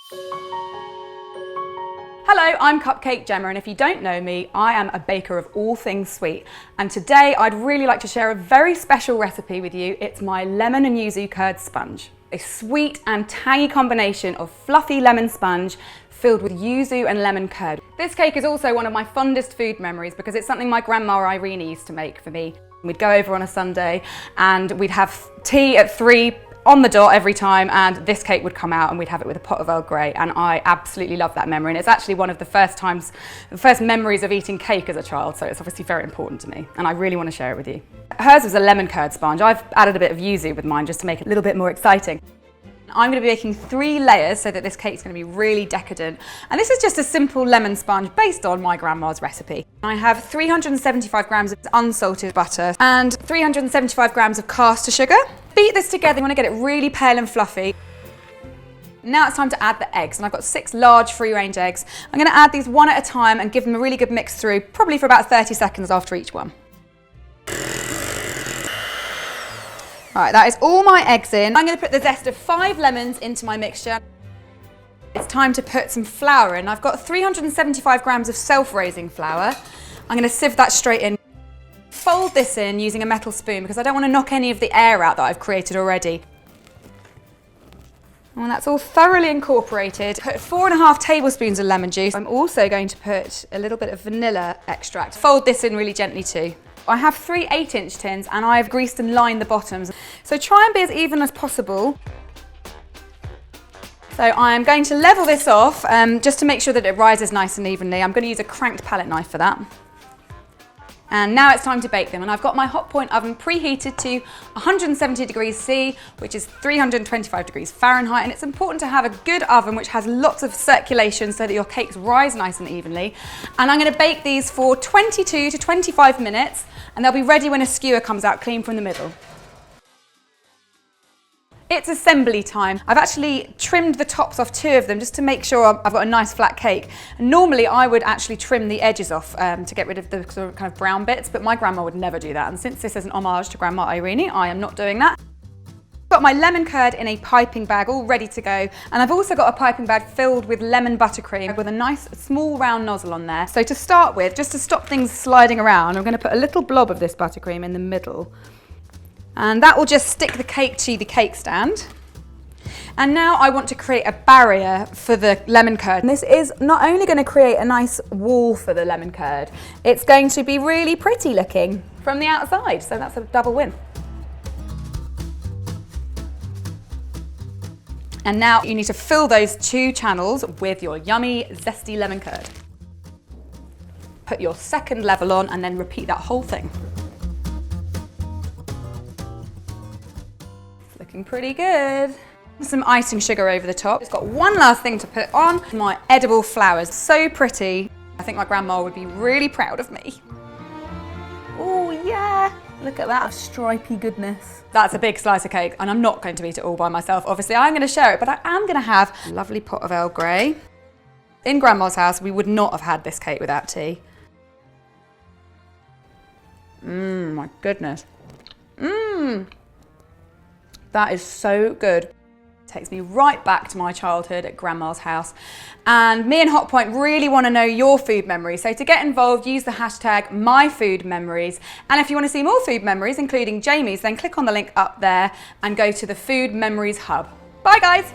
Hello, I'm Cupcake Jemma, and if you don't know me, I am a baker of all things sweet. And today I'd really like to share a very special recipe with you. It's my lemon and yuzu curd sponge. A sweet and tangy combination of fluffy lemon sponge filled with yuzu and lemon curd. This cake is also one of my fondest food memories because it's something my grandma Irene used to make for me. We'd go over on a Sunday and we'd have tea at 3 on the dot every time, and this cake would come out and we'd have it with a pot of Earl Grey, and I absolutely love that memory, and it's actually one of the first memories of eating cake as a child, so it's obviously very important to me and I really want to share it with you. Hers was a lemon curd sponge. I've added a bit of yuzu with mine just to make it a little bit more exciting. I'm going to be making 3 layers so that this cake's going to be really decadent, and this is just a simple lemon sponge based on my grandma's recipe. I have 375 grams of unsalted butter and 375 grams of caster sugar. Beat this together. You want to get it really pale and fluffy. Now it's time to add the eggs, and I've got 6 large free-range eggs. I'm going to add these one at a time and give them a really good mix through, probably for about 30 seconds after each one. All right, that is all my eggs in. I'm going to put the zest of 5 lemons into my mixture. It's time to put some flour in. I've got 375 grams of self-raising flour. I'm going to sieve that straight in. Fold this in using a metal spoon because I don't want to knock any of the air out that I've created already. And when that's all thoroughly incorporated, put 4.5 tablespoons of lemon juice. I'm also going to put a little bit of vanilla extract. Fold this in really gently too. I have 3 8-inch tins and I've greased and lined the bottoms. So try and be as even as possible. So I'm going to level this off just to make sure that it rises nice and evenly. I'm going to use a cranked palette knife for that. And now it's time to bake them, and I've got my Hotpoint oven preheated to 170 degrees C, which is 325 degrees Fahrenheit, and it's important to have a good oven which has lots of circulation so that your cakes rise nice and evenly. And I'm going to bake these for 22 to 25 minutes, and they'll be ready when a skewer comes out clean from the middle. It's assembly time. I've actually trimmed the tops off 2 of them just to make sure I've got a nice flat cake. And normally I would actually trim the edges off to get rid of the sort of kind of brown bits, but my grandma would never do that. And since this is an homage to Grandma Irene, I am not doing that. I've got my lemon curd in a piping bag all ready to go. And I've also got a piping bag filled with lemon buttercream with a nice small round nozzle on there. So to start with, just to stop things sliding around, I'm going to put a little blob of this buttercream in the middle. And that will just stick the cake to the cake stand. And now I want to create a barrier for the lemon curd. And this is not only going to create a nice wall for the lemon curd, it's going to be really pretty looking from the outside. So that's a double win. And now you need to fill those 2 channels with your yummy, zesty lemon curd. Put your second level on and then repeat that whole thing. Looking pretty good. Some icing sugar over the top. It's got one last thing to put on, my edible flowers. So pretty. I think my grandma would be really proud of me. Oh yeah, look at that stripy goodness. That's a big slice of cake, and I'm not going to eat it all by myself. Obviously, I'm going to share it, but I am going to have a lovely pot of Earl Grey. In Grandma's house, we would not have had this cake without tea. My goodness. That is so good. Takes me right back to my childhood at Grandma's house. And me and Hotpoint really want to know your food memories. So to get involved, use the hashtag #MyFoodMemories. And if you want to see more food memories, including Jamie's, then click on the link up there and go to the Food Memories Hub. Bye guys.